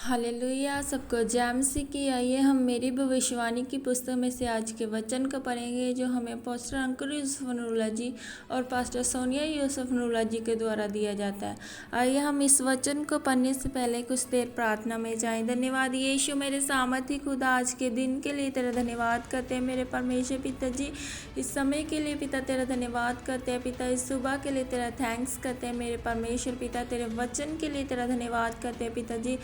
Hallelujah. सबको जय मसीह की। आइए हम मेरी भविष्यवाणी की पुस्तक में से आज के वचन को पढ़ेंगे जो हमें पास्टर अंकुर यूसुफ नूरुल्लाह जी और पास्टर सोनिया यूसुफ नूरुल्लाह जी के द्वारा दिया जाता है। आइए हम इस वचन को पढ़ने से पहले कुछ देर प्रार्थना में जाएं। धन्यवाद यीशु मेरे सामर्थी खुदा, आज के दिन के लिए तेरा धन्यवाद करते हैं मेरे परमेश्वर पिता जी। इस समय के लिए पिता तेरा धन्यवाद करते हैं पिता। इस सुबह के लिए तेरा थैंक्स करते हैं मेरे परमेश्वर पिता। तेरे वचन के लिए तेरा धन्यवाद करते हैं पिता जी।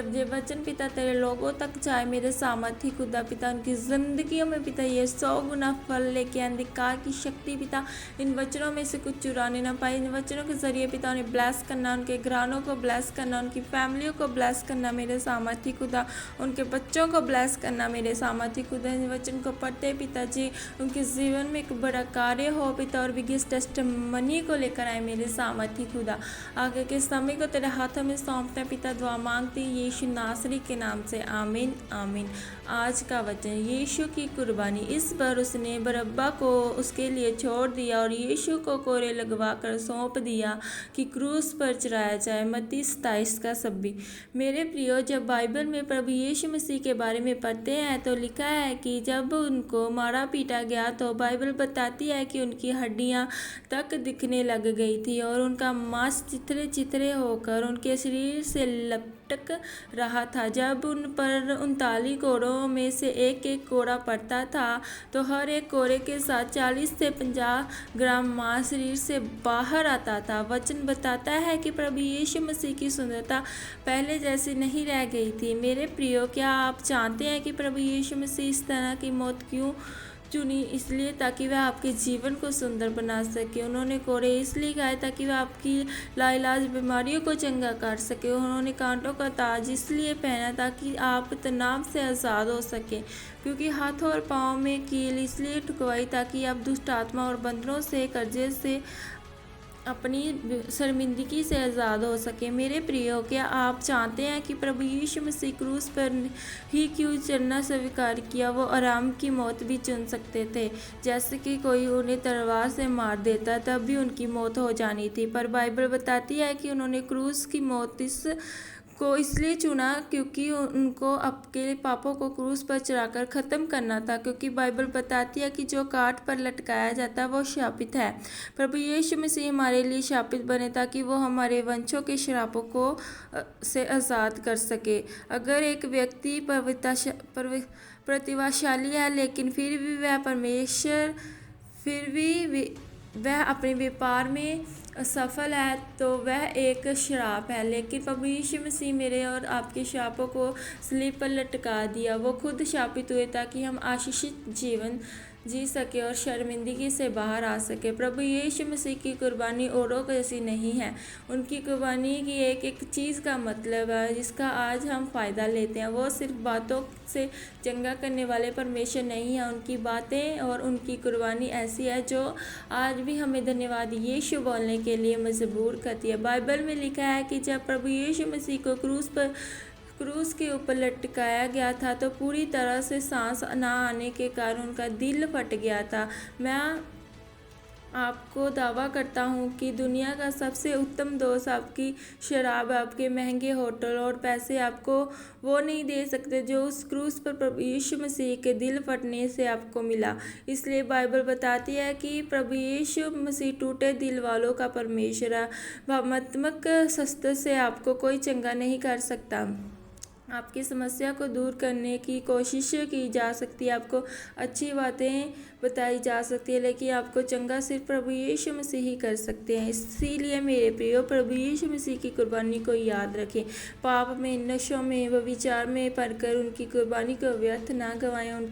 ये वचन पिता तेरे लोगों तक जाए मेरे सामर्थी खुदा पिता। उनकी जिंदगियों में पिता ये 100 गुना फल लेके अंधकार की शक्ति पिता इन वचनों में से कुछ चुराने ना पाए। इन वचनों के जरिए पिता उन्हें ब्लेस करना, उनके घरानों को ब्लेस करना, उनकी फैमिलियों को ब्लेस करना मेरे सामर्थी खुदा। उनके बच्चों को ब्लेस करना मेरे सामर्थी खुदा। इन वचन को पढ़ते पिताजी उनके जीवन में एक बड़ा कार्य हो पिता और बिगेस्ट टेस्टिमनी को लेकर आए मेरे सामर्थी खुदा। आगे के समय को तेरे हाथों में सौंपते पिता। दुआ मांगती यीशु नासरी के नाम से, आमीन आमीन। आज का वचन, यीशु की कुर्बानी। इस पर उसने बरअब्बा को उसके लिए छोड़ दिया और यीशु को कोरे लगवा कर सौंप दिया कि क्रूस पर चढ़ाया जाए। मत्ती 27:26। मेरे प्रियो, जब बाइबल में प्रभु यीशु मसीह के बारे में पढ़ते हैं तो लिखा है कि जब उनको मारा पीटा गया तो बाइबल बताती है कि उनकी हड्डियां तक दिखने लग गई थी और उनका मांस चिथड़े चिथड़े होकर उनके शरीर से लपटक रहा था। जब उन पर 39 कोड़ों में से एक एक कोड़ा पड़ता था तो हर एक कोड़े के साथ 40 से 50 ग्राम मांस शरीर से बाहर आता था। वचन बताता है कि प्रभु यीशु मसीह की सुंदरता पहले जैसी नहीं रह गई थी। मेरे प्रियो, क्या आप जानते हैं कि प्रभु यीशु मसीह इस तरह की मौत क्यों चुनी? इसलिए ताकि वह आपके जीवन को सुंदर बना सके। उन्होंने कोड़े इसलिए खाए ताकि वह आपकी लाइलाज बीमारियों को चंगा कर सके। उन्होंने कांटों का ताज इसलिए पहना ताकि आप तनाव से आज़ाद हो सके, क्योंकि हाथों और पाँव में कील इसलिए ठुकवाई ताकि आप दुष्ट आत्मा और बंदरों से, कर्जे से, अपनी शर्मिंदगी से आज़ाद हो सके। मेरे प्रियो, क्या आप जानते हैं कि प्रभु यीशु मसीह क्रूस पर ही क्यों चढ़ना स्वीकार किया? वो आराम की मौत भी चुन सकते थे। जैसे कि कोई उन्हें तलवार से मार देता तब भी उनकी मौत हो जानी थी, पर बाइबल बताती है कि उन्होंने क्रूस की मौत को इसलिए चुना क्योंकि उनको आपके पापों को क्रूस पर चढ़ाकर ख़त्म करना था। क्योंकि बाइबल बताती है कि जो काठ पर लटकाया जाता है वो शापित है। प्रभु यीशु मसीह हमारे लिए शापित बने ताकि वो हमारे वंशों के श्रापों को से आज़ाद कर सके। अगर एक व्यक्ति प्रतिभाशाली है लेकिन फिर भी वह अपने व्यापार में असफल है तो वह एक श्राप है। लेकिन प्रभु यीशु मसीह मेरे और आपके श्रापों को स्लीब पर लटका दिया। वो खुद शापित हुए ताकि हम आशीषित जीवन जी सके और शर्मिंदगी से बाहर आ सके। प्रभु यीशु मसीह की कुर्बानी औरों जैसी नहीं है। उनकी कुर्बानी की एक एक चीज़ का मतलब है जिसका आज हम फ़ायदा लेते हैं। वो सिर्फ बातों से चंगा करने वाले परमेश्वर नहीं है। उनकी बातें और उनकी कुर्बानी ऐसी है जो आज भी हमें धन्यवाद यीशु बोलने के लिए मजबूर करती है। बाइबल में लिखा है कि जब प्रभु यीशु मसीह को क्रूस के ऊपर लटकाया गया था तो पूरी तरह से सांस ना आने के कारण उनका दिल फट गया था। मैं आपको दावा करता हूँ कि दुनिया का सबसे उत्तम दोस्त आपकी शराब, आपके महंगे होटल और पैसे आपको वो नहीं दे सकते जो उस क्रूस पर प्रभु यीशु मसीह के दिल फटने से आपको मिला। इसलिए बाइबल बताती है कि प्रभु यीशु मसीह टूटे दिल वालों का परमेश्वर है। भावनात्मक शस्त्र से आपको कोई चंगा नहीं कर सकता। आपकी समस्या को दूर करने की कोशिश की जा सकती है, आपको अच्छी बातें बताई जा सकती है, लेकिन आपको चंगा सिर्फ प्रभु यीशु मसीह ही कर सकते हैं। इसीलिए मेरे प्रियो, प्रभु यीशु मसीह की कुर्बानी को याद रखें। पाप में, नशों में, व्यभिचार में पड़कर उनकी कुर्बानी को व्यर्थ ना गंवाएं।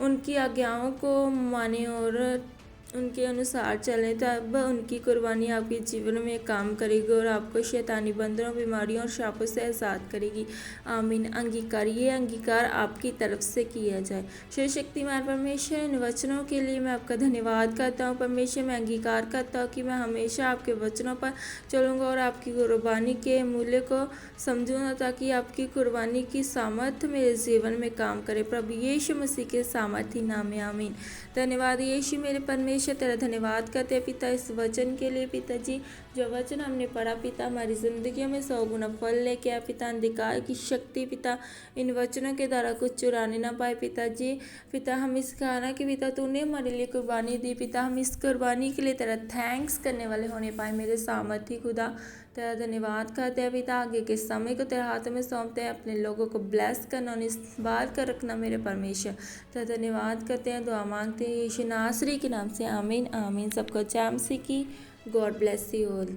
उनकी आज्ञाओं को मानें और उनके अनुसार चलें, तब उनकी कुर्बानी आपके जीवन में काम करेगी और आपको शैतानी बंधनों, बीमारियों और शापों से आज़ाद करेगी। आमीन। अंगीकार, ये अंगीकार आपकी तरफ से किया जाए। सर्वशक्तिमान परमेश्वर, इन वचनों के लिए मैं आपका धन्यवाद करता हूँ। परमेश्वर, मैं अंगीकार करता हूँ कि मैं हमेशा आपके वचनों पर चलूँगा और आपकी कुर्बानी के मूल्य को समझूँगा ताकि आपकी कुर्बानी की सामर्थ्य मेरे जीवन में काम करे। प्रभु यीशु मसीह के सामर्थ्य नाम में, आमीन। धन्यवाद यीशु मेरे परमेश्वर, तेरा धन्यवाद करते हैं पिता इस वचन के लिए। पिताजी जो वचन हमने पढ़ा पिता हमारी जिंदगियों में 100 गुना फल लेके आए पिता, अंधकार की शक्ति पिता इन वचनों के द्वारा कुछ चुराने ना पाए पिताजी। पिता हम इस खाना कि पिता तूने हमारे लिए कुर्बानी दी पिता, हम इस कुर्बानी के लिए तेरा थैंक्स करने वाले होने पाए मेरे सामर्थी खुदा। तेरा धन्यवाद करते हैं पिता, आगे के समय को तेरे हाथों में सौंपते हैं, अपने लोगों को ब्लेस करना और इस बात का रखना मेरे परमेश्वर। तेरा धन्यवाद करते हैं, दुआ मांगते हैं यीशु नासरी के नाम से, आमीन आमीन। सबको जय मसीह की। God bless you all.